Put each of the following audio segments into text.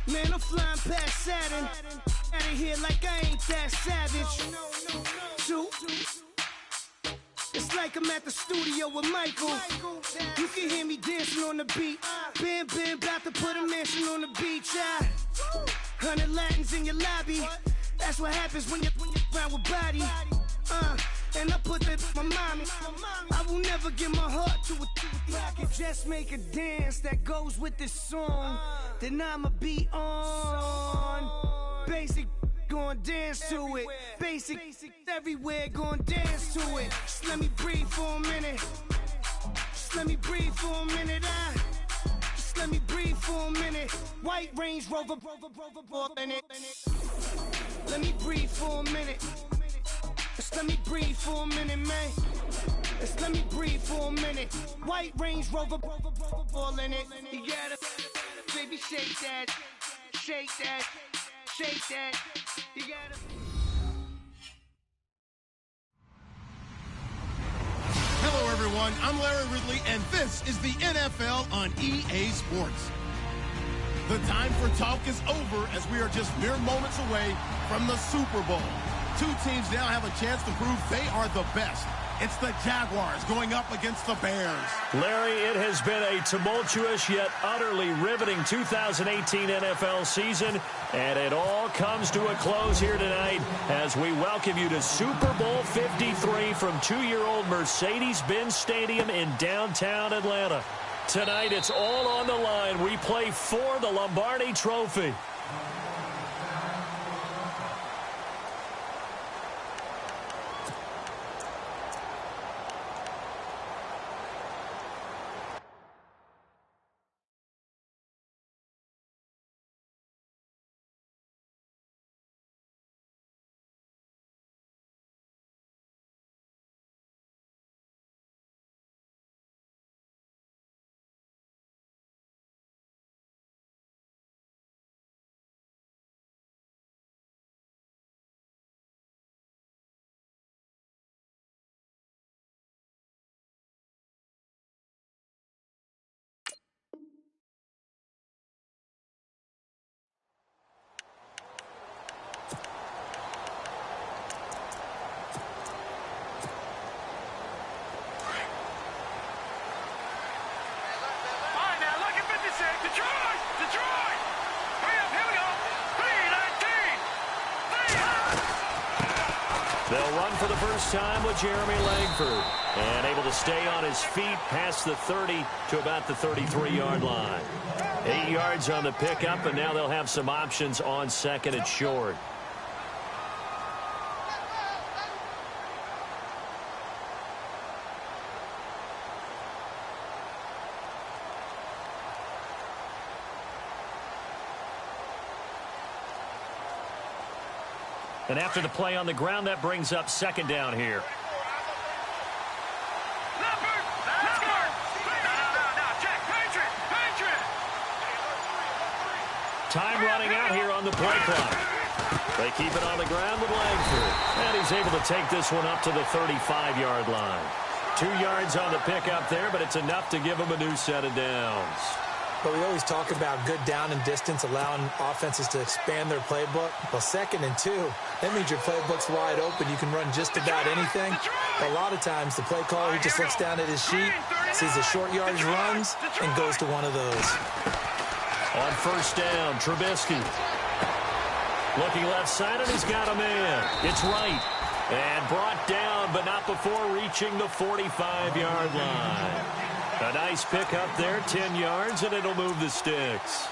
Man, I'm flying past Saturn. Out of here like I ain't that savage. Two. It's like I'm at the studio with Michael. You can hear me dancing on the beat. Bam, about to put a mansion on the beach. 100 Latins in your lobby. That's what happens when you're around with body. And I put that my mommy. I will never give my heart to it. I can just make a dance that goes with this song. Then I'ma be on. Basic, gon' dance to it. Basic, everywhere, gon' dance to it. Just let me breathe for a minute. Just let me breathe for a minute. Just let me breathe for a minute. White Range Rover, in it. Let me breathe for a minute. Just let me breathe for a minute, man. Just let me breathe for a minute. White Range Rover, all in it. You gotta, baby, shake that, shake that, shake that. You gotta. Hello, everyone. I'm Larry Ridley, and this is the NFL on EA Sports. The time for talk is over as we are just mere moments away from the Super Bowl. Two teams now have a chance to prove they are the best. It's the Jaguars going up against the Bears. Larry, it has been a tumultuous yet utterly riveting 2018 NFL season, and it all comes to a close here tonight as we welcome you to Super Bowl 53 from two-year-old Mercedes-Benz Stadium in downtown Atlanta. Tonight, it's all on the line. We play for the Lombardi Trophy. They'll run for the first time with Jeremy Langford. And able to stay on his feet past the 30 to about the 33-yard line. 8 yards on the pickup, and now they'll have some options on second and short. And after the play on the ground, that brings up second down here. Time running out here on the play clock. They keep it on the ground with Langford. And he's able to take this one up to the 35-yard line. 2 yards on the pickup there, but it's enough to give him a new set of downs. But we always talk about good down and distance, allowing offenses to expand their playbook. Well, 2nd and 2, that means your playbook's wide open. You can run just about anything. But a lot of times, the play caller, he just looks down at his sheet, sees the short yardage runs, and goes to one of those. On first down, Trubisky. Looking left side, and he's got a man. It's right. And brought down, but not before reaching the 45-yard line. A nice pick up there, 10 yards, and it'll move the sticks.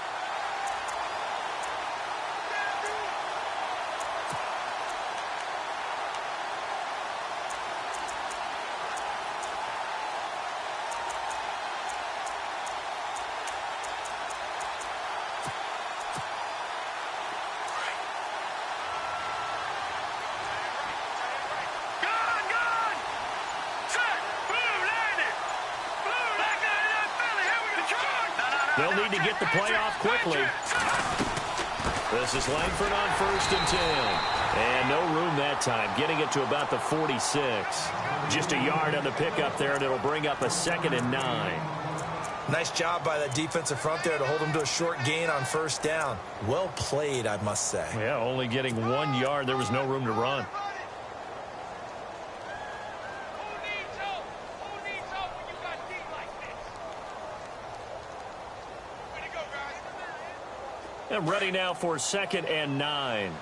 They'll need to get the play off quickly. This is Langford on first and 10. And no room that time, getting it to about the 46. Just a yard on the pickup there, and it'll bring up a 2nd and 9. Nice job by that defensive front there to hold them to a short gain on first down. Well played, I must say. Yeah, only getting 1 yard. There was no room to run. And ready now for 2nd and 9.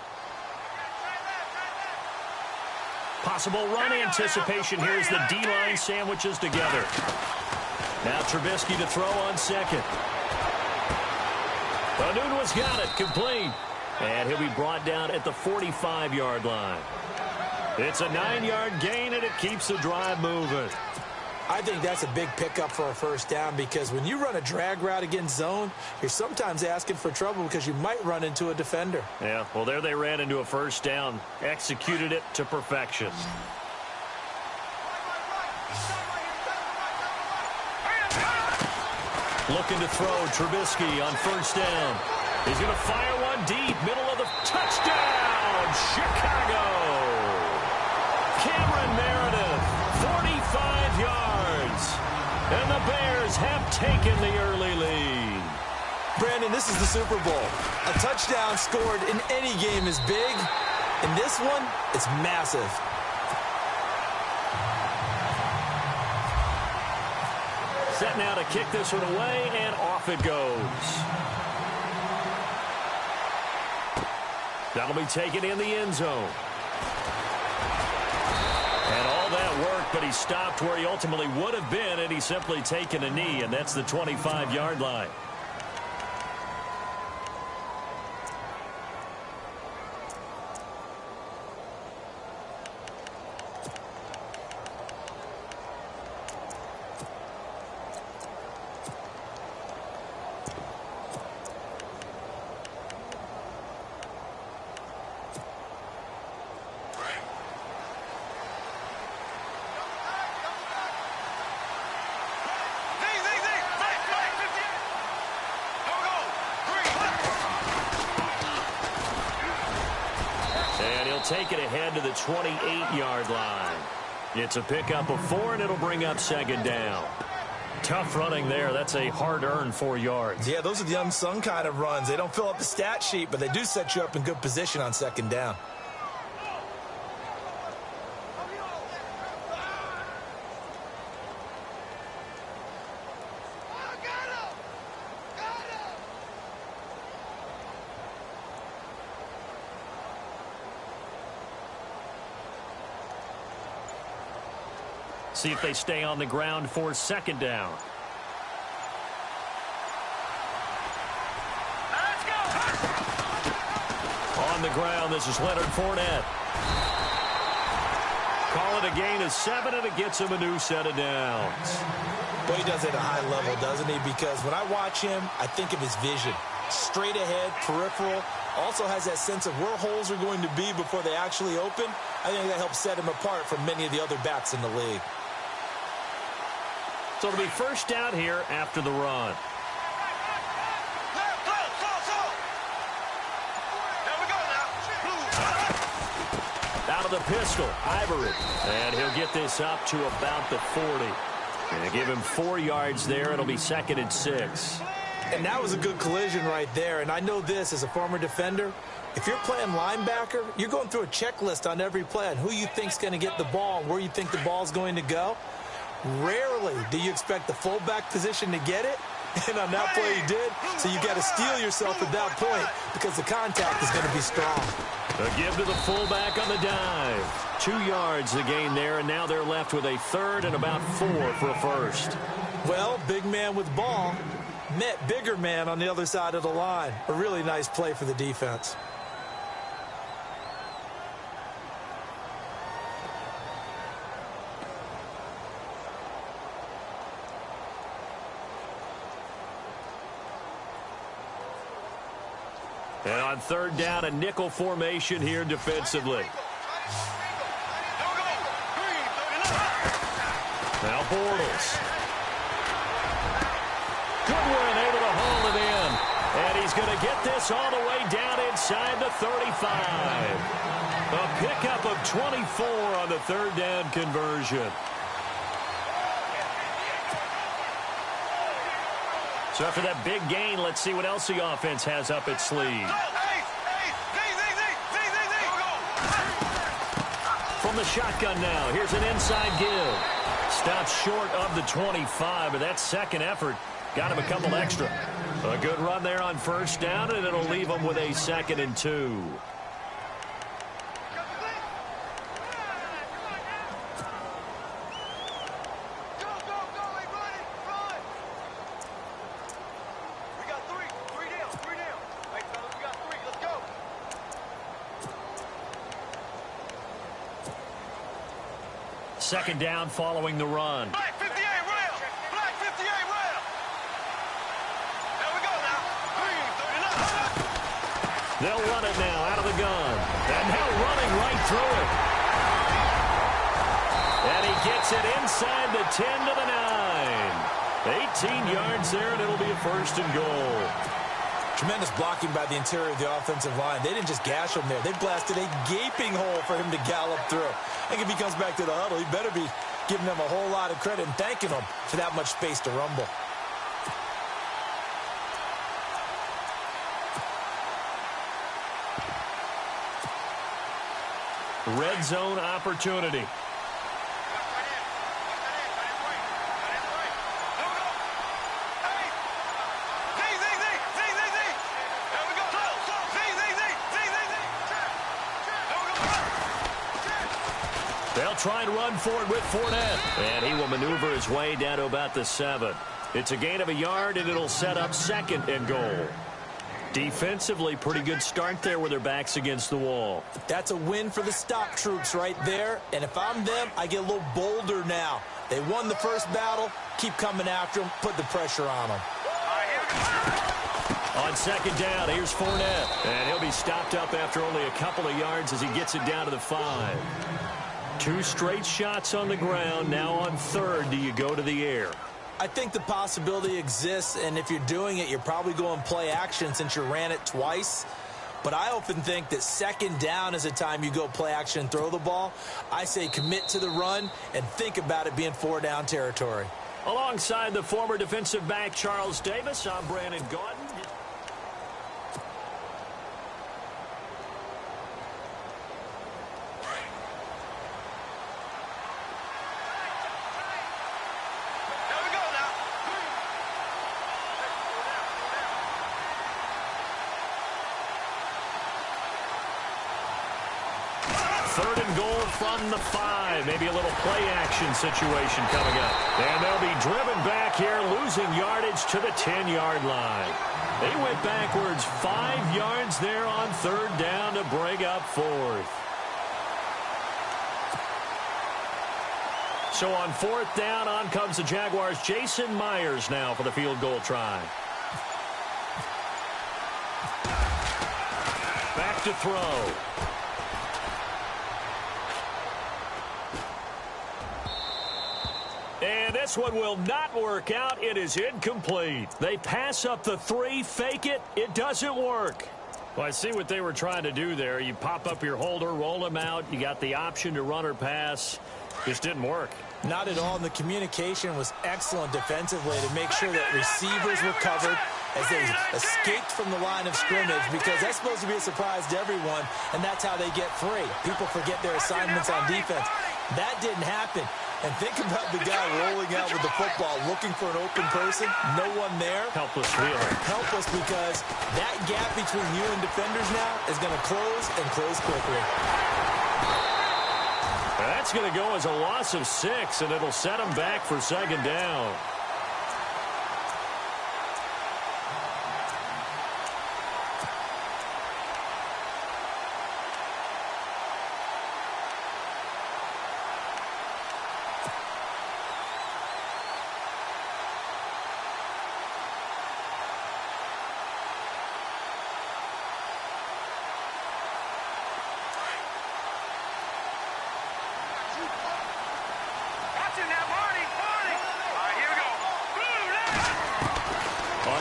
Possible run anticipation. Here's the D-line sandwiches together. Now Trubisky to throw on 2nd. Anunwa's got it, complete. And he'll be brought down at the 45-yard line. It's a 9-yard gain, and it keeps the drive moving. I think that's a big pickup for a first down because when you run a drag route against zone, you're sometimes asking for trouble because you might run into a defender. Yeah, well, there they ran into a first down. Executed it to perfection. Looking to throw Trubisky on first down. He's going to fire one deep, middle of the touchdown, Chicago. Cameron Meredith, 45 yards. And the Bears have taken the early lead. Brandon, this is the Super Bowl. A touchdown scored in any game is big. In this one, it's massive. Set now to kick this one away, and off it goes. That'll be taken in the end zone. And all that work, but he stopped where he ultimately would have been, and he's simply taken a knee, and that's the 25-yard line. Take it ahead to the 28-yard line. It's a pickup of 4, and it'll bring up 2nd down. Tough running there. That's a hard-earned 4 yards. Yeah, those are the unsung kind of runs. They don't fill up the stat sheet, but they do set you up in good position on 2nd down. See if they stay on the ground for 2nd down. Let's go. On the ground, this is Leonard Fournette. Call it a gain of 7, and it gets him a new set of downs. Well, he does it at a high level, doesn't he? Because when I watch him, I think of his vision. Straight ahead, peripheral. Also has that sense of where holes are going to be before they actually open. I think that helps set him apart from many of the other backs in the league. So it'll be first down here after the run. Out of the pistol, Ivory. And he'll get this up to about the 40. And give him 4 yards there. It'll be 2nd and 6. And that was a good collision right there. And I know this as a former defender. If you're playing linebacker, you're going through a checklist on every play on who you think's going to get the ball and where you think the ball's going to go. Rarely do you expect the fullback position to get it. And on that play he did. So you got to steel yourself at that point because the contact is going to be strong. A give to the fullback on the dive. 2 yards the gain there, and now they're left with a 3rd and about 4 for a first. Well, big man with ball met bigger man on the other side of the line. A really nice play for the defense. And on 3rd down, a nickel formation here defensively. Now Bortles. Goodwin able to haul it in. And he's going to get this all the way down inside the 35. A pickup of 24 on the 3rd down conversion. So after that big gain, let's see what else the offense has up its sleeve. From the shotgun now, here's an inside give. Stops short of the 25, but that second effort got him a couple extra. A good run there on first down, and it'll leave him with a 2nd and 2. Second down following the run. Black 58 rail. Black 58 rail. There we go now. 39. They'll run it now out of the gun. And now running right through it. And he gets it inside the 10 to the 9. 18 yards there, and it'll be a 1st and goal. Tremendous blocking by the interior of the offensive line. They didn't just gash him there. They blasted a gaping hole for him to gallop through. I think if he comes back to the huddle, he better be giving them a whole lot of credit and thanking them for that much space to rumble. Red zone opportunity. They'll try and run for it with Fournette. And he will maneuver his way down to about the 7. It's a gain of a yard, and it'll set up 2nd and goal. Defensively, pretty good start there with their backs against the wall. That's a win for the stop troops right there. And if I'm them, I get a little bolder now. They won the first battle. Keep coming after them. Put the pressure on them. On second down, here's Fournette. And he'll be stopped up after only a couple of yards as he gets it down to the 5. 2 straight shots on the ground. Now on third, do you go to the air? I think the possibility exists, and if you're doing it, you're probably going play action since you ran it twice. But I often think that second down is a time you go play action and throw the ball. I say commit to the run and think about it being 4-down territory. Alongside the former defensive back Charles Davis, I'm Brandon Gaudin. Third and goal from the 5. Maybe a little play action situation coming up. And they'll be driven back here, losing yardage to the 10-yard line. They went backwards 5 yards there on third down to bring up 4th. So on 4th down, on comes the Jaguars' Jason Myers now for the field goal try. Back to throw. And this one will not work out. It is incomplete. They pass up the 3, fake it. It doesn't work. Well, I see what they were trying to do there. You pop up your holder, roll him out. You got the option to run or pass. Just didn't work. Not at all. And the communication was excellent defensively to make sure that receivers were covered as they escaped from the line of scrimmage, because that's supposed to be a surprise to everyone, and that's how they get free. People forget their assignments on defense. That didn't happen. And think about the guy rolling out with the football, looking for an open person, no one there. Helpless, really. Helpless, because that gap between you and defenders now is going to close and close quickly. That's going to go as a loss of 6, and it'll set them back for second down.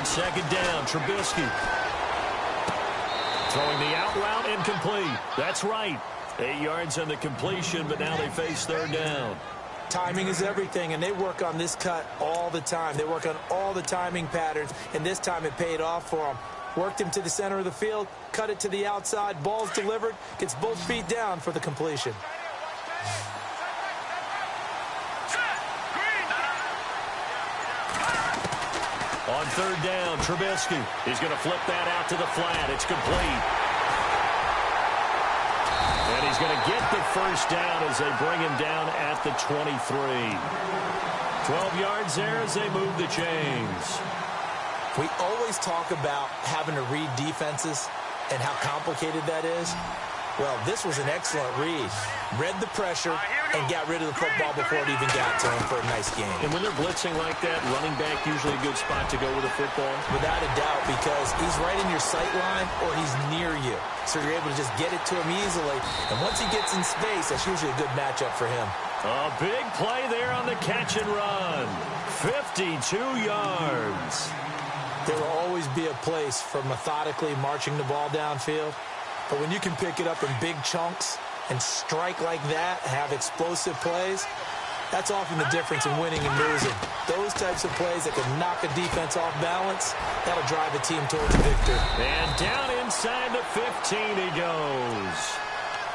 Second down, Trubisky. Throwing the out route, incomplete. That's right. 8 yards on the completion, but now they face third down. Timing is everything, and they work on this cut all the time. They work on all the timing patterns, and this time it paid off for them. Worked him to the center of the field, cut it to the outside, ball's delivered, gets both feet down for the completion. On third down, Trubisky. He's going to flip that out to the flat. It's complete. And he's going to get the first down as they bring him down at the 23. 12 yards there as they move the chains. We always talk about having to read defenses and how complicated that is. Well, this was an excellent read. Read the pressure and got rid of the football before it even got to him for a nice game. And when they're blitzing like that, running back usually a good spot to go with a football? Without a doubt, because he's right in your sight line or he's near you. So you're able to just get it to him easily. And once he gets in space, that's usually a good matchup for him. A big play there on the catch and run. 52 yards. There will always be a place for methodically marching the ball downfield. But when you can pick it up in big chunks and strike like that, have explosive plays, that's often the difference in winning and losing. Those types of plays that can knock a defense off balance, that'll drive a team towards a victory. And down inside the 15 he goes.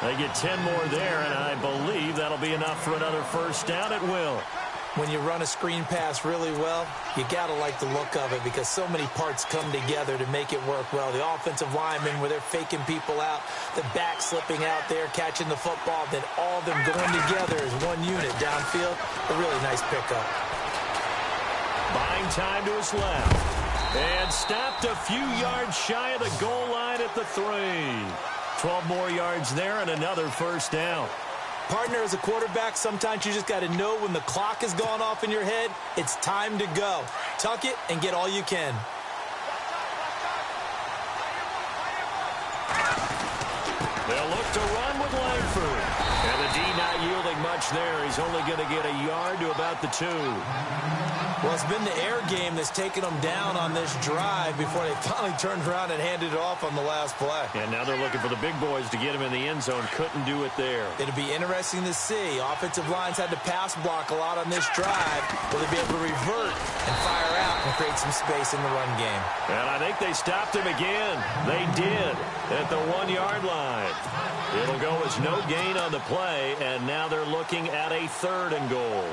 They get 10 more there, and I believe that'll be enough for another first down at will. When you run a screen pass really well, you got to like the look of it because so many parts come together to make it work well. The offensive linemen, where they're faking people out, the back slipping out there, catching the football, then all of them going together as one unit downfield. A really nice pickup. Buying time to his left. And stopped a few yards shy of the goal line at the 3. 12 more yards there and another first down. Partner, as a quarterback, sometimes you just got to know when the clock has gone off in your head, it's time to go. Tuck it and get all you can. They'll look to run with Langford. And the D not yielding much there. He's only going to get a yard to about the 2. Well, it's been the air game that's taken them down on this drive before they finally turned around and handed it off on the last play. And now they're looking for the big boys to get him in the end zone. Couldn't do it there. It'll be interesting to see. Offensive lines had to pass block a lot on this drive. Will they be able to revert and fire out and create some space in the run game? And I think they stopped him again. They did at the 1-yard line. It'll go as no gain on the play, and now they're looking at a 3rd and goal.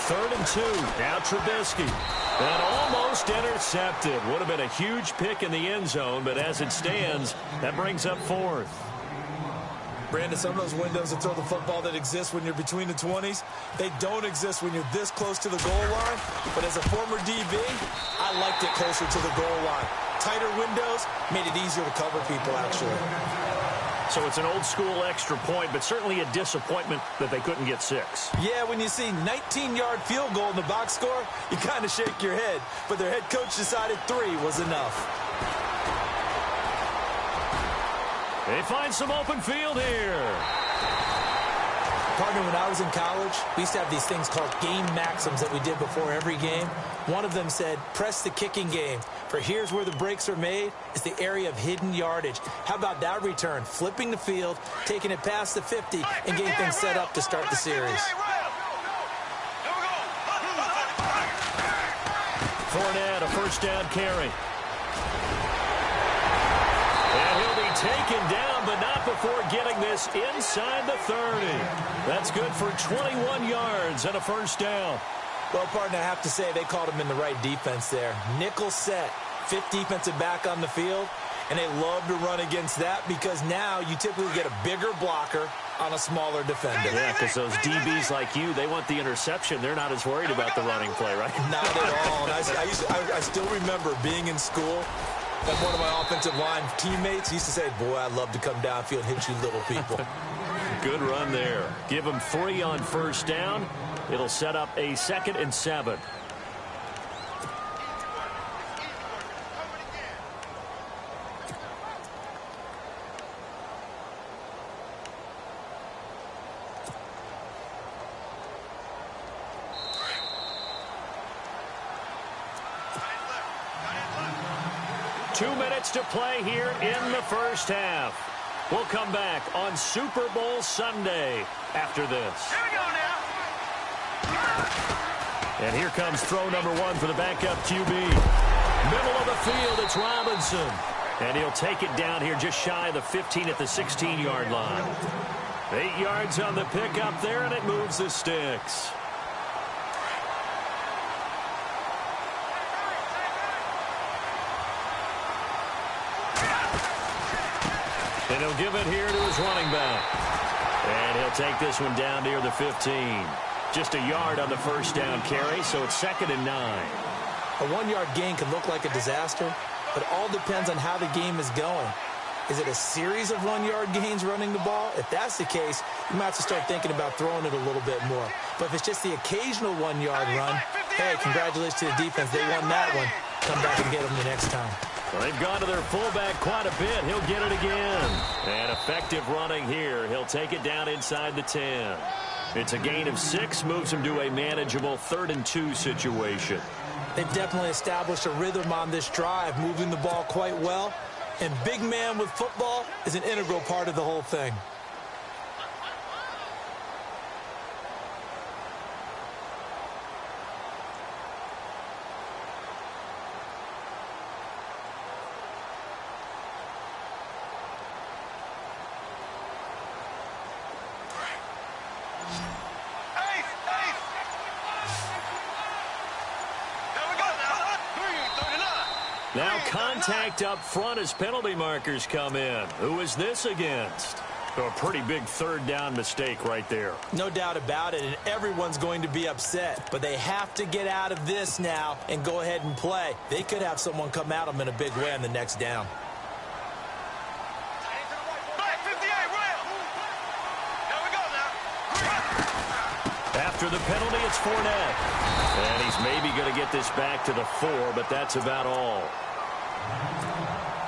Third and 2. Now Trubisky. And almost intercepted. Would have been a huge pick in the end zone, but as it stands, that brings up 4th. Brandon, some of those windows to throw the football that exist when you're between the 20s, they don't exist when you're this close to the goal line. But as a former DB, I liked it closer to the goal line. Tighter windows made it easier to cover people, actually. So it's an old-school extra point, but certainly a disappointment that they couldn't get 6. Yeah, when you see 19-yard field goal in the box score, you kind of shake your head. But their head coach decided 3 was enough. They find some open field here. Partner, when I was in college, we used to have these things called game maxims that we did before every game. One of them said, press the kicking game. For here's where the breaks are made. It's the area of hidden yardage. How about that return? Flipping the field, taking it past the 50, and getting things set up to start the series. Fournette, a first down carry. And he'll be taken down, but not before getting this inside the 30. That's good for 21 yards and a first down. Well, partner, I have to say they called him in the right defense there. Nickel set, 5th defensive back on the field, and they love to run against that because now you typically get a bigger blocker on a smaller defender. Yeah, because those DBs like you, they want the interception. They're not as worried about the running play, right? Not at all. And I still remember being in school, and one of my offensive line teammates used to say, boy, I'd love to come downfield and hit you little people. Good run there. Give them 3 on first down. It'll set up a 2nd and 7. 2 minutes to play here in the first half. We'll come back on Super Bowl Sunday after this. Here we go now. And here comes throw number 1 for the backup QB. Middle of the field, it's Robinson. And he'll take it down here just shy of the 15 at the 16-yard line. 8 yards on the pickup there, and it moves the sticks. And he'll give it here to his running back. And he'll take this one down near the 15. Just a yard on the first down carry, so it's 2nd and 9. A 1-yard gain can look like a disaster, but it all depends on how the game is going. Is it a series of 1-yard gains running the ball? If that's the case, you might have to start thinking about throwing it a little bit more. But if it's just the occasional 1-yard run, hey, congratulations to the defense. They won that one. Come back and get them the next time. Well, they've gone to their fullback quite a bit. He'll get it again. And effective running here. He'll take it down inside the 10. It's a gain of 6, moves him to a manageable 3rd and 2 situation. They've definitely established a rhythm on this drive, moving the ball quite well. And big man with football is an integral part of the whole thing. Now contact up front as penalty markers come in. Who is this against? A pretty big 3rd down mistake right there. No doubt about it, and everyone's going to be upset. But they have to get out of this now and go ahead and play. They could have someone come at them in a big way on the next down. Black 58, rail. Here we go now. After the penalty, it's Fournette. And he's maybe going to get this back to the 4, but that's about all.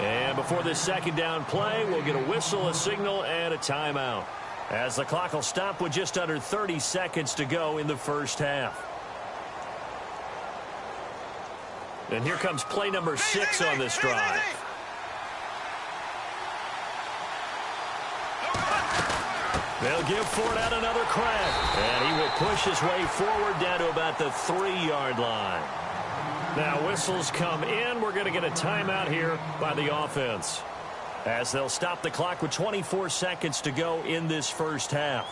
And before this 2nd down play, we'll get a whistle, a signal, and a timeout, as the clock will stop with just under 30 seconds to go in the first half. And here comes play number 6 on this drive. They'll give Fournette another crack, and he will push his way forward down to about the 3-yard line. Now whistles come in. We're going to get a timeout here by the offense, as they'll stop the clock with 24 seconds to go in this first half.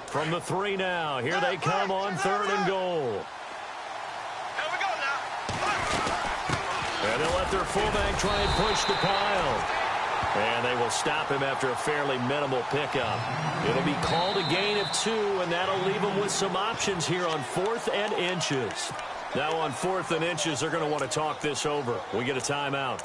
From the 3 now, here they come on 3rd and goal. Here we go now. And they'll let their fullback try and push the pile. And they will stop him after a fairly minimal pickup. It'll be called a gain of 2, and that'll leave them with some options here on 4th and inches. Now on 4th and inches, they're going to want to talk this over. We get a timeout,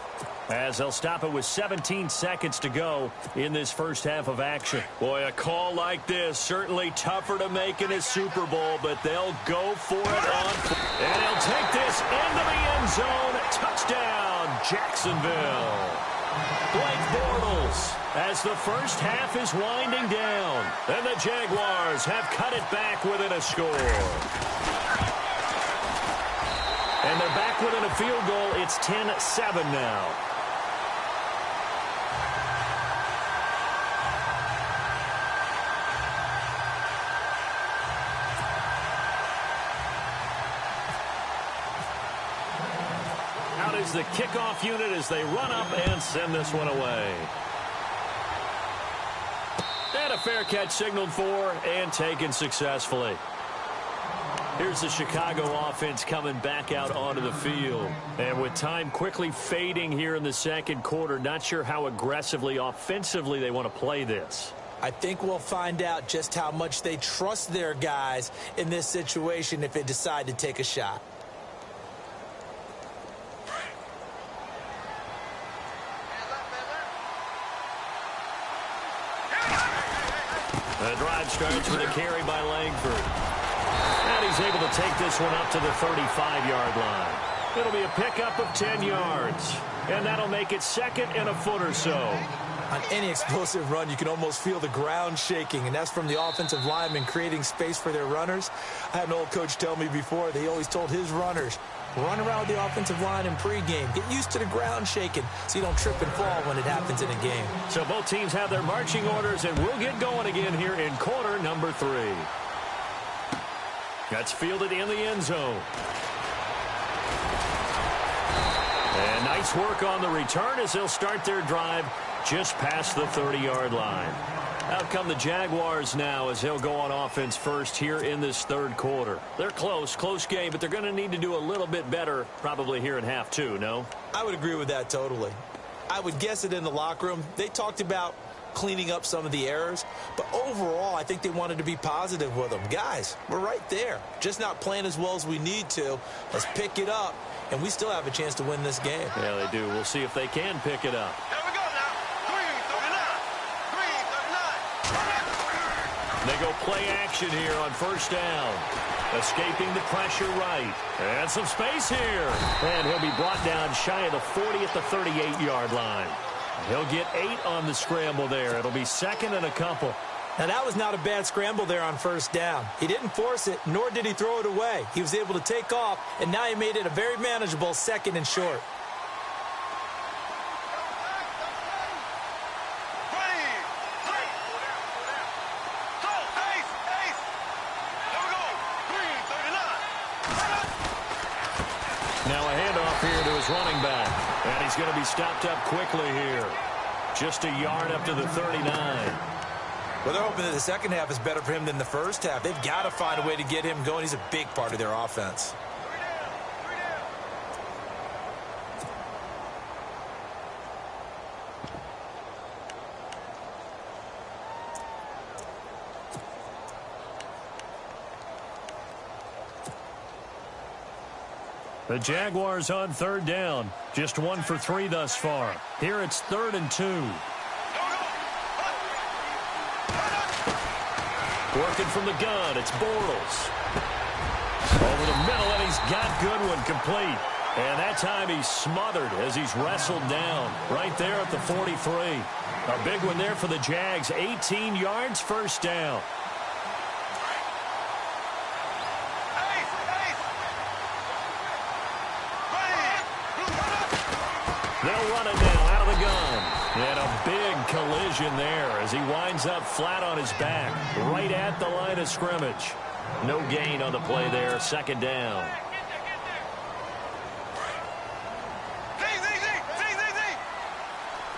as they'll stop it with 17 seconds to go in this first half of action. Boy, a call like this, certainly tougher to make in a Super Bowl, but they'll go for it on. And he'll take this into the end zone. Touchdown, Jacksonville. Blake Bortles, as the first half is winding down. And the Jaguars have cut it back within a score. And they're back within a field goal. It's 10-7 now. Out is the kickoff unit as they run up and send this one away. And a fair catch signaled for and taken successfully. Here's the Chicago offense coming back out onto the field. And with time quickly fading here in the second quarter, not sure how aggressively, offensively they want to play this. I think we'll find out just how much they trust their guys in this situation if they decide to take a shot. The drive starts with a carry by Langford. And he's able to take this one up to the 35-yard line. It'll be a pickup of 10 yards. and that'll make it second and a foot or so. On any explosive run, you can almost feel the ground shaking, and that's from the offensive linemen creating space for their runners. I had an old coach tell me before, they always told his runners, run around the offensive line in pregame. Get used to the ground shaking so you don't trip and fall when it happens in a game. So both teams have their marching orders, and we'll get going again here in quarter number 3. That's fielded in the end zone. And nice work on the return as they'll start their drive just past the 30-yard line. Out come the Jaguars now as they'll go on offense first here in this third quarter. They're close game, but they're going to need to do a little bit better probably here in half 2, no? I would agree with that totally. I would guess it in the locker room. They talked about cleaning up some of the errors, but overall I think they wanted to be positive with them. Guys, we're right there. Just not playing as well as we need to. Let's pick it up, and we still have a chance to win this game. Yeah, they do. We'll see if they can pick it up. Here we go now. 339. They go play action here on first down. Escaping the pressure right. And some space here. And he'll be brought down shy of the 40 at the 38-yard line. He'll get 8 on the scramble there. It'll be second and a couple. Now, that was not a bad scramble there on first down. He didn't force it, nor did he throw it away. He was able to take off, and now he made it a very manageable second and short. Now a handoff here to his running back. And he's going to be stopped up quickly here. Just a yard up to the 39. Well, they're hoping that the second half is better for him than the first half. They've got to find a way to get him going. He's a big part of their offense. The Jaguars on third down. Just 1 for 3 thus far. Here it's 3rd and 2. Working from the gun, it's Bortles. Over the middle, and he's got Goodwin complete. And that time he's smothered as he's wrestled down right there at the 43. A big one there for the Jags. 18 yards, first down. They'll run it now out of the gun. And a big collision there as he winds up flat on his back right at the line of scrimmage. No gain on the play there. Second down.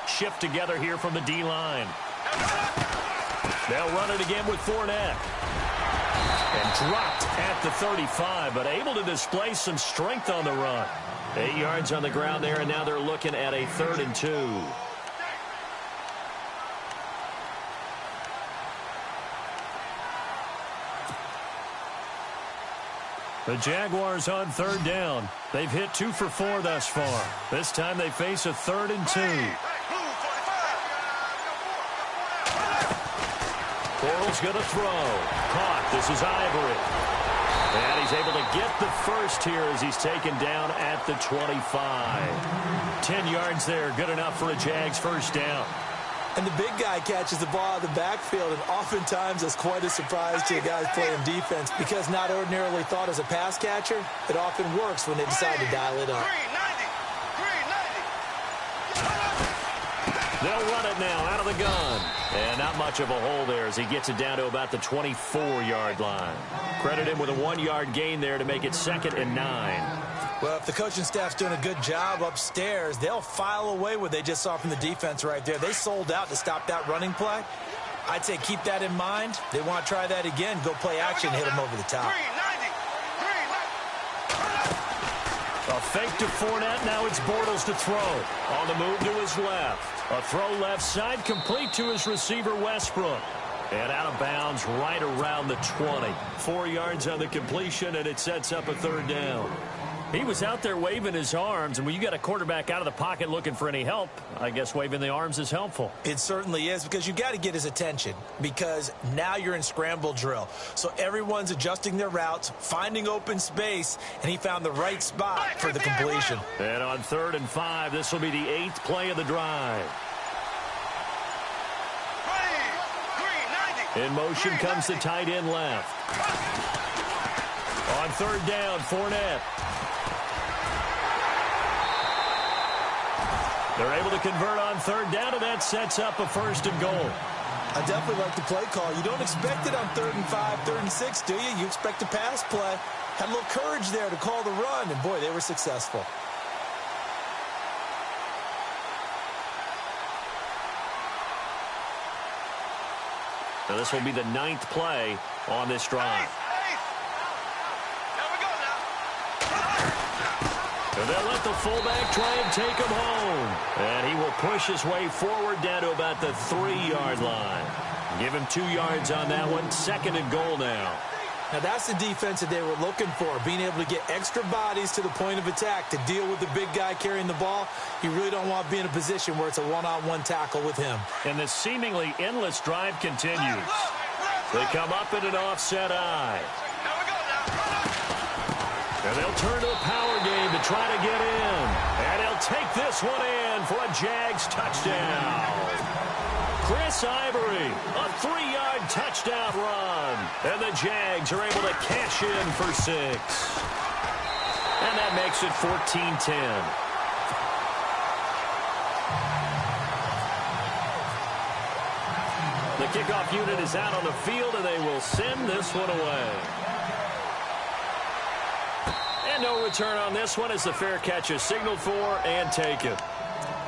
Shift together here from the D-line. They'll run it again with Fournette. And dropped at the 35, but able to display some strength on the run. 8 yards on the ground there, and now they're looking at a 3rd and 2. The Jaguars on third down. They've hit 2 for 4 thus far. This time they face a 3rd and 2. Bortles going to throw. Caught. This is Ivory. And he's able to get the first here as he's taken down at the 25. 10 yards there. Good enough for a Jags first down. And the big guy catches the ball out of the backfield, and oftentimes that's quite a surprise to the guys playing defense because not ordinarily thought as a pass catcher, it often works when they decide to dial it up. They'll run it now out of the gun. And not much of a hole there as he gets it down to about the 24-yard line. Credit him with a 1-yard gain there to make it 2nd and 9. Well, if the coaching staff's doing a good job upstairs, they'll file away what they just saw from the defense right there. They sold out to stop that running play. I'd say keep that in mind. They want to try that again. Go play action, hit them over the top. A fake to Fournette. Now it's Bortles to throw. On the move to his left. A throw left side complete to his receiver, Westbrook. And out of bounds right around the 20. 4 yards on the completion, and it sets up a 3rd down. He was out there waving his arms, and when you got a quarterback out of the pocket looking for any help, I guess waving the arms is helpful. It certainly is, because you got to get his attention, because now you're in scramble drill. So everyone's adjusting their routes, finding open space, and he found the right spot for the completion. And on 3rd and 5, this will be the 8th play of the drive. In motion comes the tight end left. On 3rd down, Fournette. They're able to convert on 3rd down, and that sets up a 1st and goal. I definitely like the play call. You don't expect it on 3rd and 5, 3rd and 6, do you? You expect a pass play. Had a little courage there to call the run, and boy, they were successful. Now this will be the 9th play on this drive. And they'll let the fullback try and take him home. And he will push his way forward down to about the 3-yard line. Give him 2 yards on that one. 2nd and goal now. Now that's the defense that they were looking for, being able to get extra bodies to the point of attack to deal with the big guy carrying the ball. You really don't want to be in a position where it's a one-on-one tackle with him. And the seemingly endless drive continues. They come up in an offset eye. And they'll turn to the power game to try to get in. And he'll take this one in for a Jags touchdown. Chris Ivory, a 3-yard touchdown run. And the Jags are able to cash in for 6. And that makes it 14-10. The kickoff unit is out on the field, and they will send this one away. And no return on this one as the fair catch is signaled for and taken.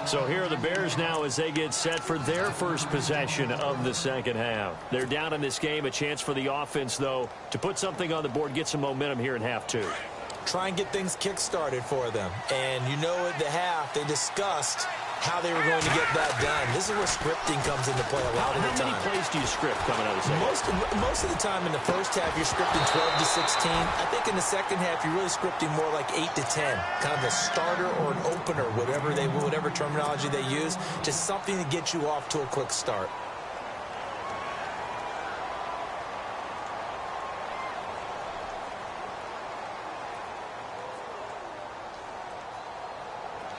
So here are the Bears now as they get set for their first possession of the second half. They're down in this game. A chance for the offense, though, to put something on the board, get some momentum here in half 2. Try and get things kick-started for them. And you know at the half, they discussed how they were going to get that done. This is where scripting comes into play a lot of the time. How many plays do you script coming out of the second half? Most of the time in the first half, you're scripting 12 to 16. I think in the second half, you're really scripting more like 8 to 10. Kind of a starter or an opener, whatever terminology they use. Just something to get you off to a quick start.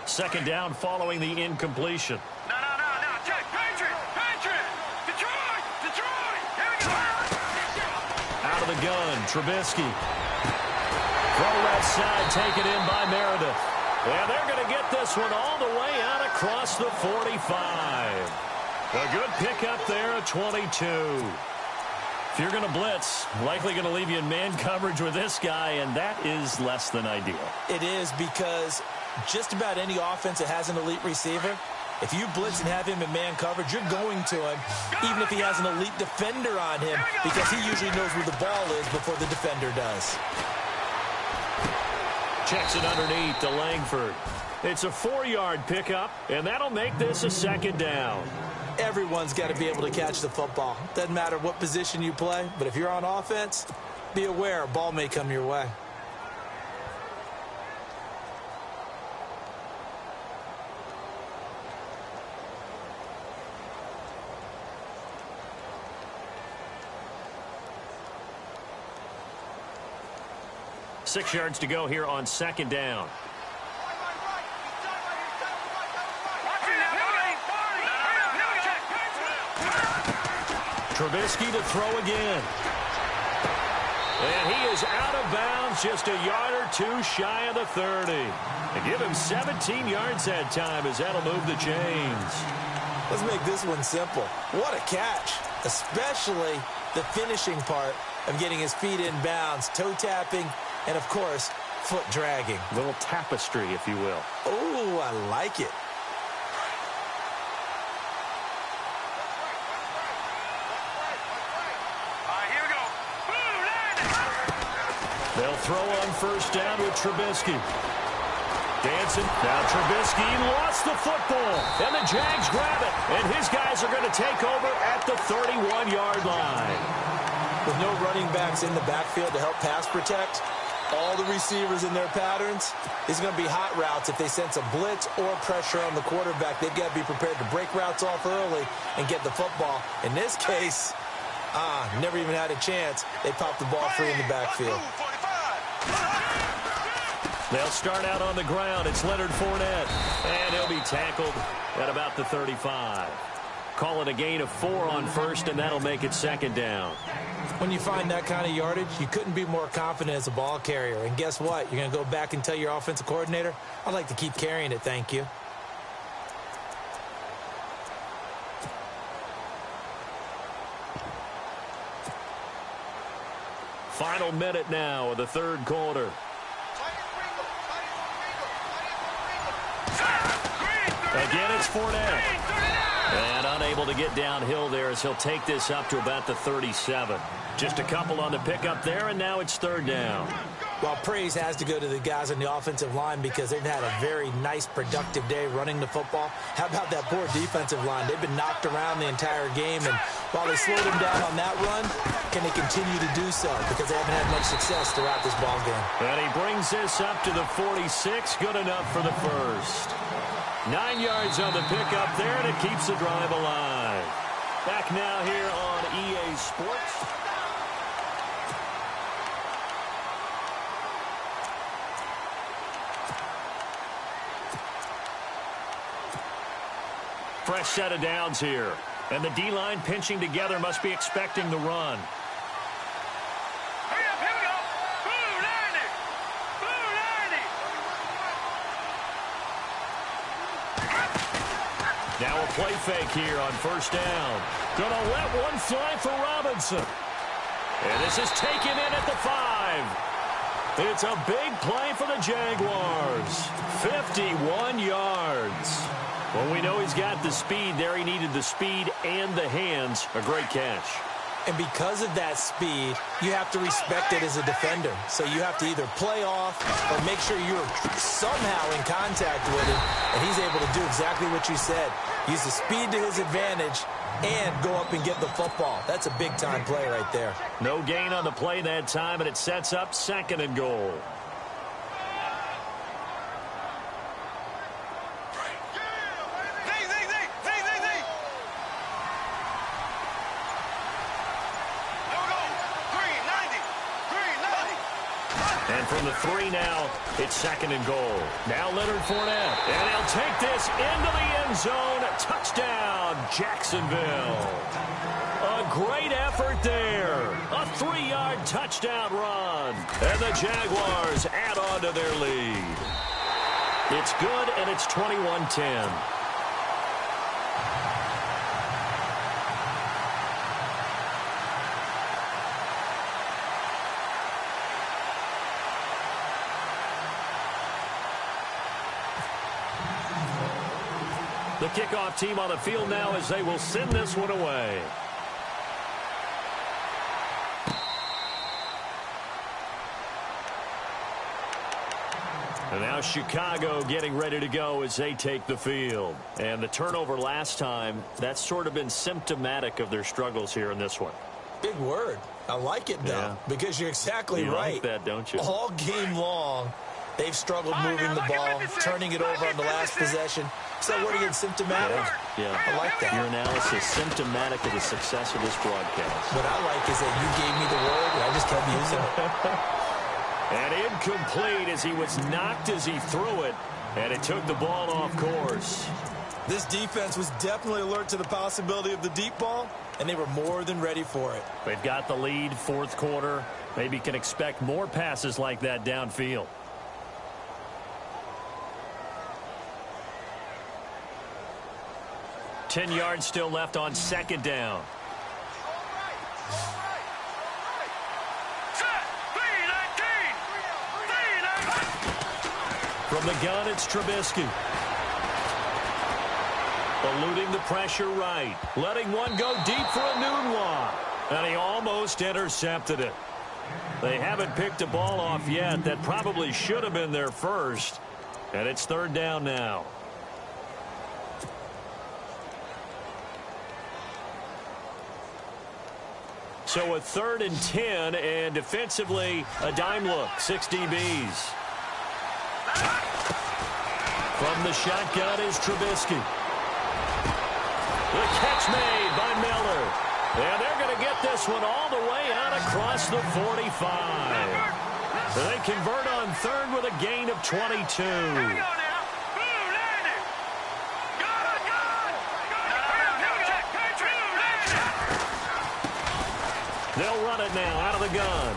Second down following the incompletion. No. Check. Patriot. Detroit. Here we go. Out of the gun, Trubisky. Throw left side, taken in by Meredith. And they're going to get this one all the way out across the 45. A good pickup there at 22. If you're going to blitz, likely going to leave you in man coverage with this guy, and that is less than ideal. It is, because just about any offense that has an elite receiver, if you blitz and have him in man coverage, you're going to him, even if he has an elite defender on him, because he usually knows where the ball is before the defender does. Checks it underneath to Langford. It's a 4-yard pickup, and that'll make this a second down. Everyone's got to be able to catch the football. Doesn't matter what position you play, but if you're on offense, be aware a ball may come your way. Six yards to go here on second down. Trubisky to throw again. And he is out of bounds, just a yard or two shy of the 30. And give him 17 yards that time as that'll move the chains. Let's make this one simple. What a catch, especially the finishing part of getting his feet in bounds, toe tapping, and, of course, foot dragging. A little tapestry, if you will. Oh, I like it. Here we go. They'll throw on first down with Trubisky. Dancing. Now Trubisky lost the football. And the Jags grab it. And his guys are going to take over at the 31-yard line. With no running backs in the backfield to help pass protect, All the receivers in their patterns, these are going to be hot routes. If they sense a blitz or pressure on the quarterback, they've got to be prepared to break routes off early and get the football. In this case, never even had a chance. They popped the ball free in the backfield. They'll start out on the ground. It's Leonard Fournette, and he'll be tackled at about the 35. Call it a gain of 4 on first, and that'll make it second down. When you find that kind of yardage, you couldn't be more confident as a ball carrier. And guess what? You're going to go back and tell your offensive coordinator, I'd like to keep carrying it, thank you. Final minute now of the third quarter. Again, it's Fournette. And unable to get downhill there as he'll take this up to about the 37. Just a couple on the pickup there, and now it's third down. Well, praise has to go to the guys on the offensive line because they've had a very nice, productive day running the football. How about that poor defensive line? They've been knocked around the entire game, and while they slowed them down on that run, can they continue to do so? Because they haven't had much success throughout this ball game. And he brings this up to the 46. Good enough for the first. 9 yards on the pickup there, and it keeps the drive alive. Back now here on EA Sports. Fresh set of downs here. And the D-line pinching together must be expecting the run. Hurry up, here we go. Blue 90. Blue 90. Now a play fake here on first down. Gonna let one fly for Robinson. And this is taken in at the 5. It's a big play for the Jaguars. 51 yards. Well, we know he's got the speed there. He needed the speed and the hands. A great catch. And because of that speed, you have to respect it as a defender. So you have to either play off or make sure you're somehow in contact with him. And he's able to do exactly what you said. Use the speed to his advantage and go up and get the football. That's a big-time play right there. No gain on the play that time, and it sets up second and goal. From the 3 now, it's second and goal. Now Leonard Fournette, and he'll take this into the end zone. Touchdown, Jacksonville. A great effort there. A 3-yard touchdown run. And the Jaguars add on to their lead. It's good, and it's 21-10. The kickoff team on the field now as they will send this one away. And now Chicago getting ready to go as they take the field. And the turnover last time, that's sort of been symptomatic of their struggles here in this one. Big word. I like it, though, because you're exactly right. You like that, don't you? All game long, they've struggled moving the ball, turning it over on the last possession. Is that word again, symptomatic? Yeah. I like that. Your analysis symptomatic of the success of this broadcast. What I like is that you gave me the word, and I just kept using it. And incomplete as he was knocked as he threw it, and it took the ball off course. This defense was definitely alert to the possibility of the deep ball, and they were more than ready for it. They've got the lead, fourth quarter. Maybe can expect more passes like that downfield. Ten yards still left on second down. From the gun, it's Trubisky. Eluding the pressure right. Letting one go deep for a Nunwa. And he almost intercepted it. They haven't picked a ball off yet. That probably should have been their first. And it's third down now. So a 3rd and 10, and defensively, a dime look, 6 DBs. From the shotgun is Trubisky. The catch made by Miller. And they're going to get this one all the way out across the 45. They convert on 3rd with a gain of 22. They'll run it now out of the gun.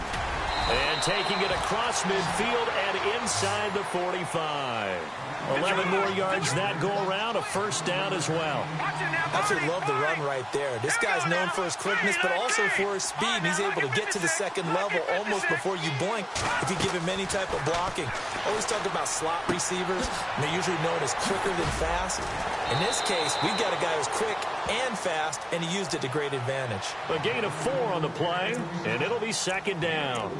And taking it across midfield and inside the 45. 11 more yards that go around, a 1st down as well. Absolutely love the run right there. This guy's known for his quickness, but also for his speed. And he's able to get to the 2nd level almost before you blink if you give him any type of blocking. Always talk about slot receivers, and they're usually known as quicker than fast. In this case, we've got a guy who's quick and fast, and he used it to great advantage. A gain of 4 on the play, and it'll be 2nd down.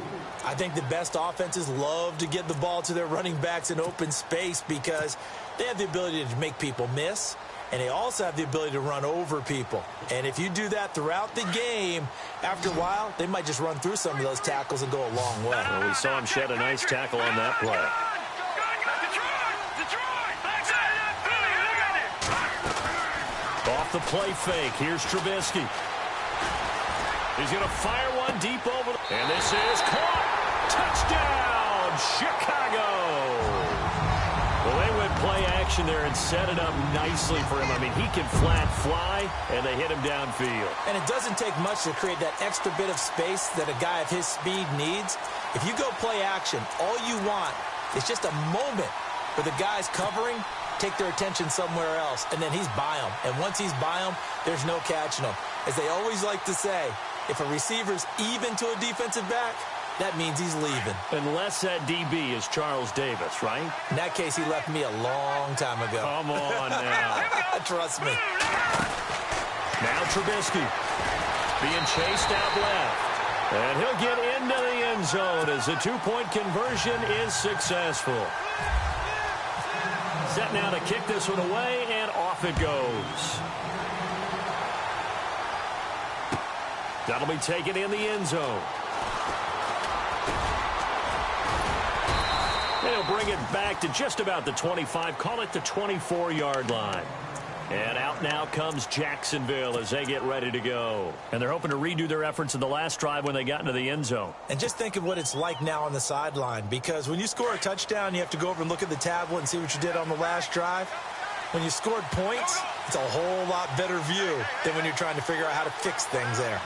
I think the best offenses love to get the ball to their running backs in open space because they have the ability to make people miss, and they also have the ability to run over people. And if you do that throughout the game, after a while, they might just run through some of those tackles and go a long way. Well, we saw him shed a nice tackle on that play. Off the play fake, here's Trubisky. He's going to fire one deep over. And this is caught. Touchdown, Chicago. Well, they went play action there and set it up nicely for him. I mean, he can flat fly, and they hit him downfield. And it doesn't take much to create that extra bit of space that a guy of his speed needs. If you go play action, all you want is just a moment where the guy's covering, take their attention somewhere else, and then he's by him. And once he's by him, there's no catching him. As they always like to say, if a receiver's even to a defensive back, that means he's leaving. Unless that DB is Charles Davis, right? In that case, he left me a long time ago. Come on now. Trust me. Now Trubisky being chased out left. And he'll get into the end zone as the 2-point conversion is successful. Set now to kick this one away, and off it goes. That'll be taken in the end zone. They'll bring it back to just about the 25, call it the 24-yard line. And out now comes Jacksonville as they get ready to go. And they're hoping to redo their efforts in the last drive when they got into the end zone. And just think of what it's like now on the sideline, because when you score a touchdown, you have to go over and look at the tablet and see what you did on the last drive. When you scored points, it's a whole lot better view than when you're trying to figure out how to fix things there.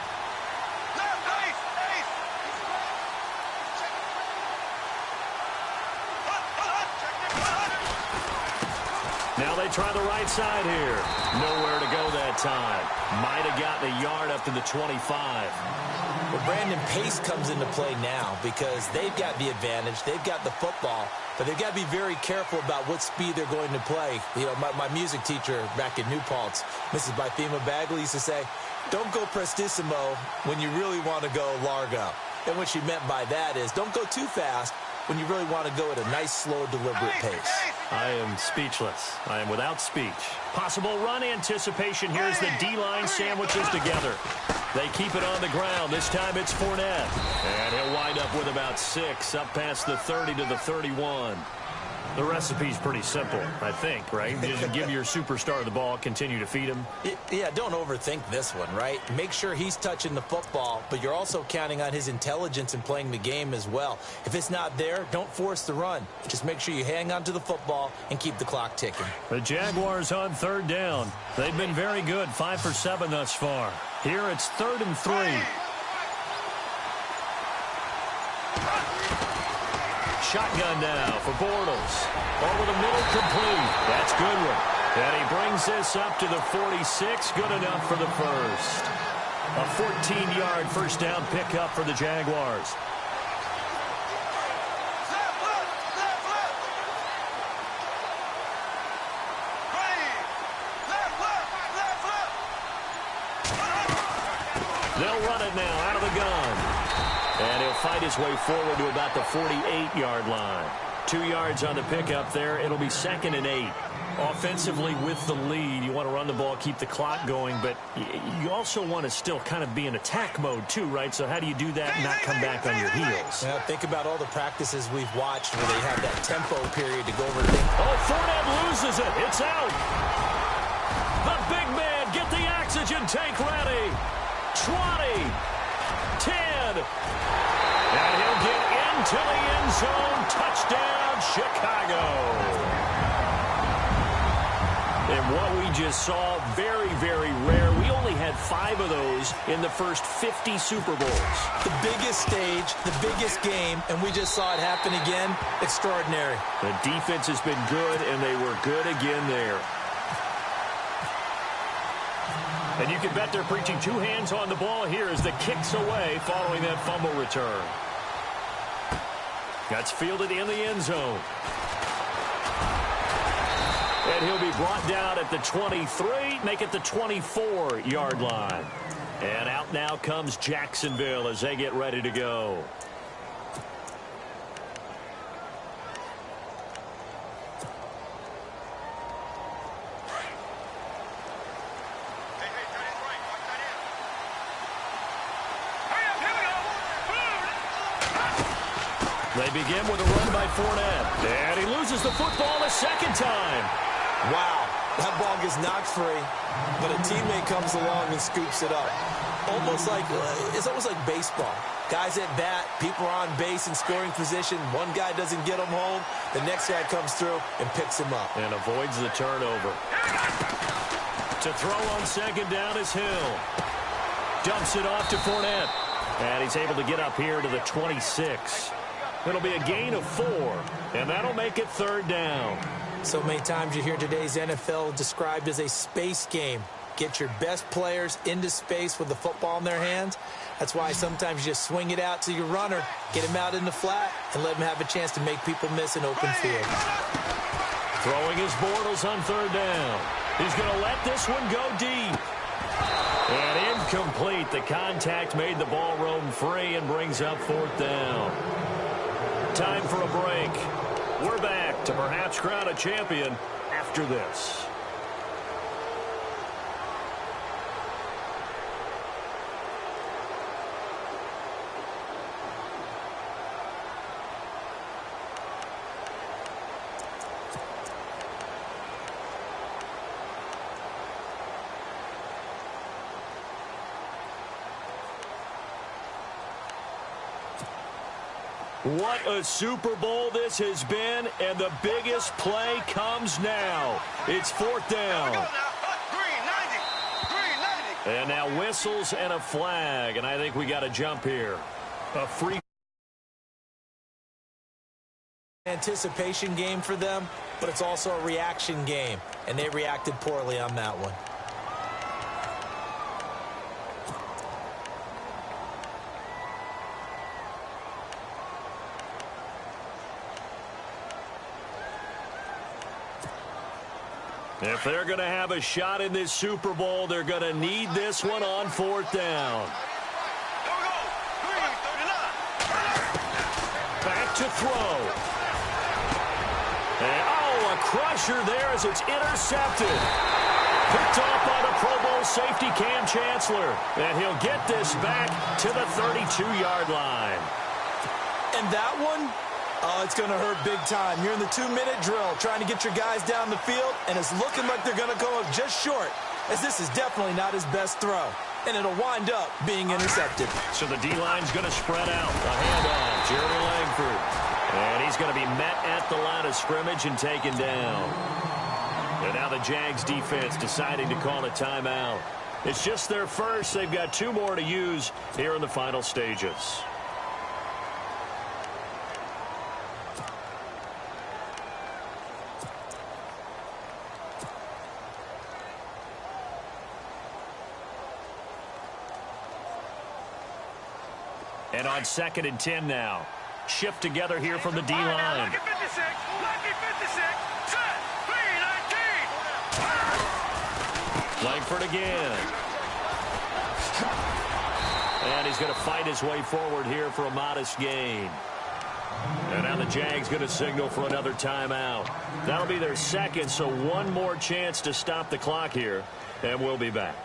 Now they try the right side here. Nowhere to go that time. Might have gotten a yard up to the 25. Well, Brandon, pace comes into play now because they've got the advantage. They've got the football, but they've got to be very careful about what speed they're going to play. You know, my music teacher back in New Paltz, Mrs. Bythema Bagley, used to say, don't go prestissimo when you really want to go largo. And what she meant by that is don't go too fast when you really want to go at a nice, slow, deliberate pace. I am speechless. I am without speech. Possible run anticipation. Here's the D-line sandwiches together. They keep it on the ground. This time it's Fournette. And he'll wind up with about 6 up past the 30 to the 31. The recipe's pretty simple, I think, right? You just give your superstar the ball, continue to feed him. Yeah, don't overthink this one, right? Make sure he's touching the football, but you're also counting on his intelligence in playing the game as well. If it's not there, don't force the run. Just make sure you hang on to the football and keep the clock ticking. The Jaguars on 3rd down. They've been very good, 5 for 7 thus far. Here it's 3rd and 3. Shotgun now for Bortles. Over the middle, complete. That's Goodwin. And he brings this up to the 46. Good enough for the first. A 14-yard first down pickup for the Jaguars. They'll run it now out of the gun. And he'll fight his way forward to about the 48-yard line. 2 yards on the pickup there. It'll be 2nd and 8. Offensively with the lead, you want to run the ball, keep the clock going, but you also want to still kind of be in attack mode too, right? So how do you do that and not come back on your heels? Yeah, think about all the practices we've watched where they have that tempo period to go over things. Oh, Fournette loses it. It's out. The big man, get the oxygen tank ready. 20, 10, and he'll get into the end zone. Touchdown, Chicago. And what we just saw, very, very rare. We only had 5 of those in the first 50 Super Bowls. The biggest stage, the biggest game, and we just saw it happen again. Extraordinary. The defense has been good, and they were good again there. And you can bet they're preaching 2 hands on the ball here as the kick's away following that fumble return. That's fielded in the end zone. And he'll be brought down at the 23, make it the 24-yard line. And out now comes Jacksonville as they get ready to go. They begin with a run by Fournette. And he loses the football a second time. Wow, that ball gets knocked free, but a teammate comes along and scoops it up. It's almost like baseball. Guys at bat, people are on base in scoring position. One guy doesn't get him home. The next guy comes through and picks him up. And avoids the turnover. To throw on second down is Hill. Dumps it off to Fournette. And he's able to get up here to the 26. It'll be a gain of 4, and that'll make it 3rd down. So many times you hear today's NFL described as a space game. Get your best players into space with the football in their hands. That's why sometimes you just swing it out to your runner, get him out in the flat, and let him have a chance to make people miss an open field. Throwing his Bortles on 3rd down. He's going to let this one go deep. And incomplete. The contact made the ball roam free and brings up 4th down. Time for a break. We're back to perhaps crown a champion after this. What a Super Bowl this has been, and the biggest play comes now. It's 4th down. And now whistles and a flag, and I think we got a jump here. A free anticipation game for them, but it's also a reaction game, and they reacted poorly on that one. If they're going to have a shot in this Super Bowl, they're going to need this one on 4th down. Back to throw. And, a crusher there as it's intercepted. Picked off by the Pro Bowl safety Cam Chancellor. And he'll get this back to the 32-yard line. And that one? Oh, it's going to hurt big time. You're in the 2-minute drill trying to get your guys down the field, and it's looking like they're going to go up just short, as this is definitely not his best throw, and it'll wind up being intercepted. So the D-line's going to spread out. A handoff, Jeremy Langford. And he's going to be met at the line of scrimmage and taken down. And now the Jags defense deciding to call a timeout. It's just their first. They've got 2 more to use here in the final stages. And on 2nd and 10 now. Shift together here from the D-line. Langford again. And he's going to fight his way forward here for a modest gain. And now the Jags going to signal for another timeout. That'll be their second, so one more chance to stop the clock here, and we'll be back.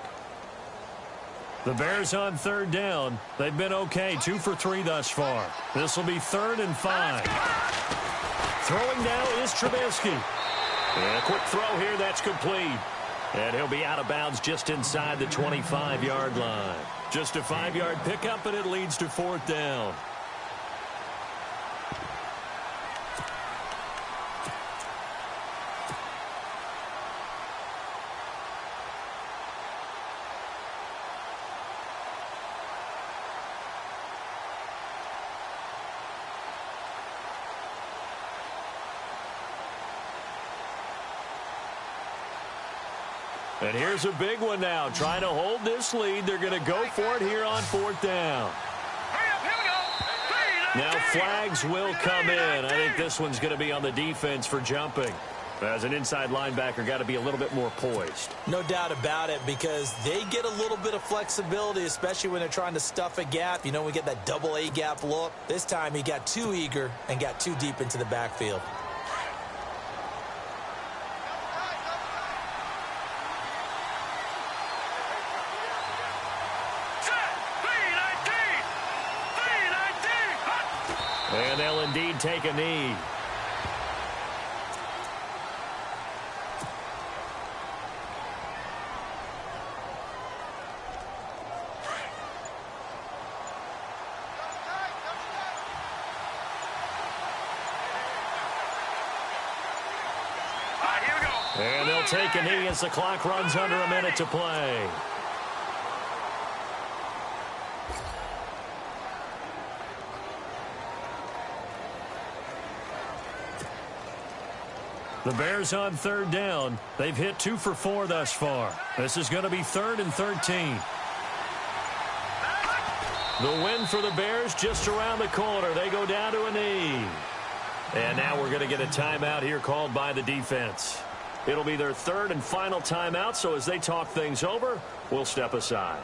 The Bears on third down. They've been okay, 2 for 3 thus far. This will be 3rd and 5. Throwing now is Trubisky. And a quick throw here, that's complete. And he'll be out of bounds just inside the 25-yard line. Just a 5-yard pickup, and it leads to 4th down. And here's a big one now. Trying to hold this lead. They're going to go for it here on 4th down. Now flags will come in. I think this one's going to be on the defense for jumping. As an inside linebacker, got to be a little bit more poised. No doubt about it, because they get a little bit of flexibility, especially when they're trying to stuff a gap. You know, we get that double A gap look. This time he got too eager and got too deep into the backfield. And they'll indeed take a knee. And they'll take a knee as the clock runs under a minute to play. The Bears on third down. They've hit 2 for 4 thus far. This is going to be 3rd and 13. The win for the Bears just around the corner. They go down to a knee. And now we're going to get a timeout here called by the defense. It'll be their 3rd and final timeout, so as they talk things over, we'll step aside.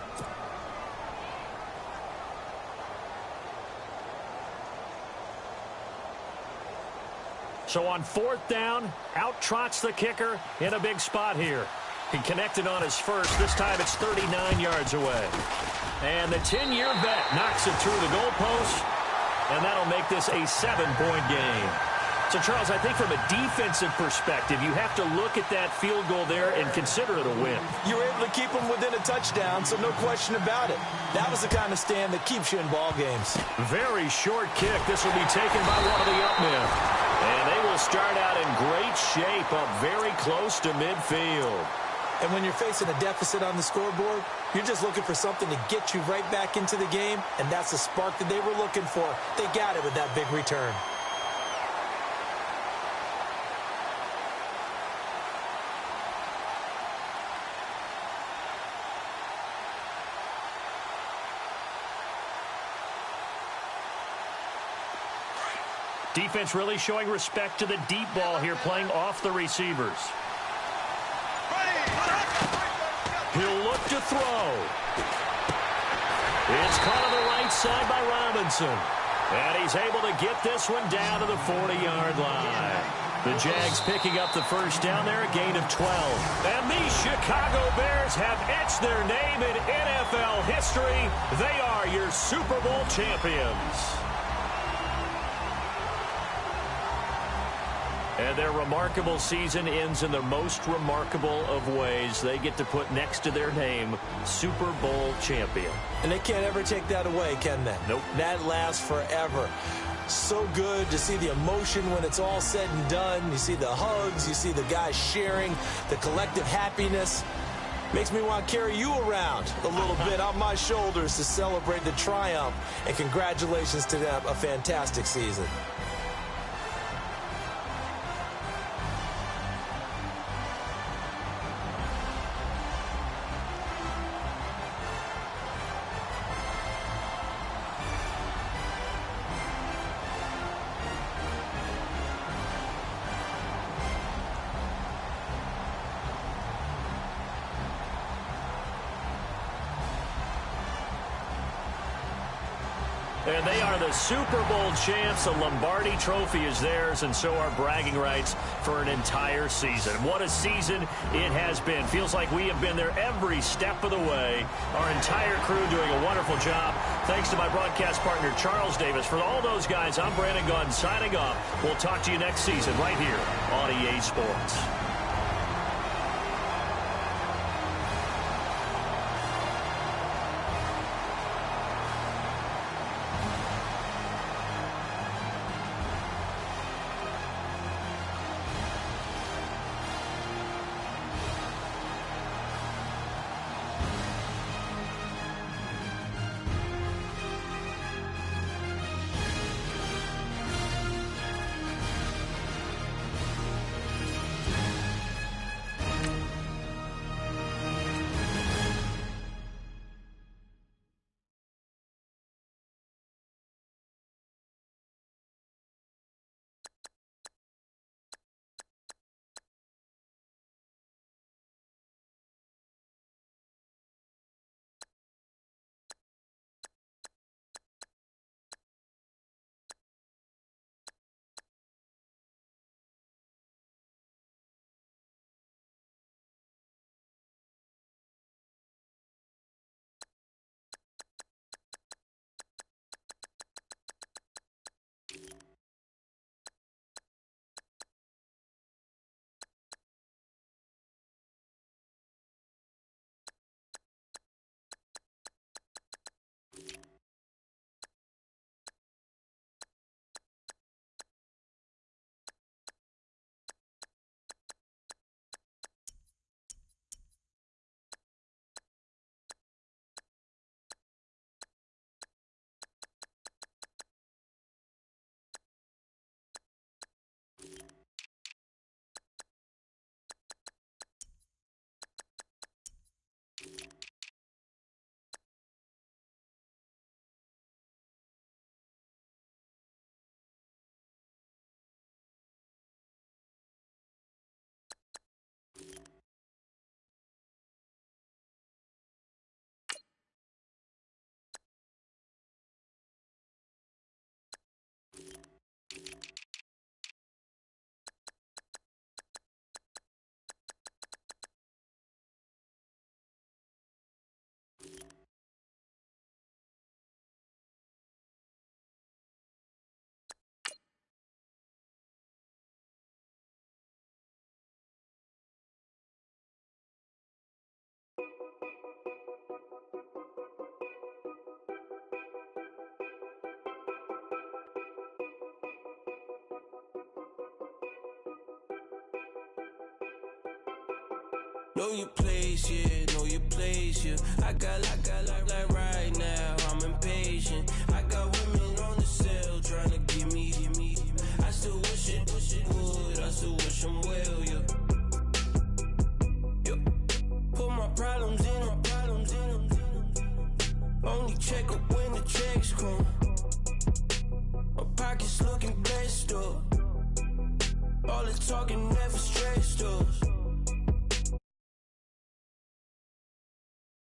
So on 4th down, out trots the kicker in a big spot here. He connected on his first. This time it's 39 yards away. And the 10-year vet knocks it through the goalpost, and that'll make this a 7-point game. So, Charles, I think from a defensive perspective, you have to look at that field goal there and consider it a win. You were able to keep them within a touchdown, so no question about it. That was the kind of stand that keeps you in ball games. Very short kick. This will be taken by one of the up men. And they will start out in great shape, up very close to midfield. And when you're facing a deficit on the scoreboard, you're just looking for something to get you right back into the game, and that's the spark that they were looking for. They got it with that big return. Defense really showing respect to the deep ball here, playing off the receivers. He'll look to throw. It's caught on the right side by Robinson. And he's able to get this one down to the 40-yard line. The Jags picking up the first down there, a gain of 12. And the Chicago Bears have etched their name in NFL history. They are your Super Bowl champions. And their remarkable season ends in the most remarkable of ways. They get to put next to their name, Super Bowl champion. And they can't ever take that away, can they? Nope. That lasts forever. So good to see the emotion when it's all said and done. You see the hugs. You see the guys sharing, the collective happiness. Makes me want to carry you around a little bit on my shoulders to celebrate the triumph. And congratulations to them. A fantastic season. And they are the Super Bowl champs. The Lombardi Trophy is theirs, and so are bragging rights for an entire season. What a season it has been. Feels like we have been there every step of the way. Our entire crew doing a wonderful job. Thanks to my broadcast partner, Charles Davis. For all those guys, I'm Brandon Gaudin signing off. We'll talk to you next season right here on EA Sports. Know your place, yeah, know your place, yeah. I got like right now, I'm impatient. I got women on the cell trying to give me. I still wish it would, I still wish them well, yeah. Put my problems in. Only check up when the checks come. My pockets looking blessed up. All the talking never stressed us.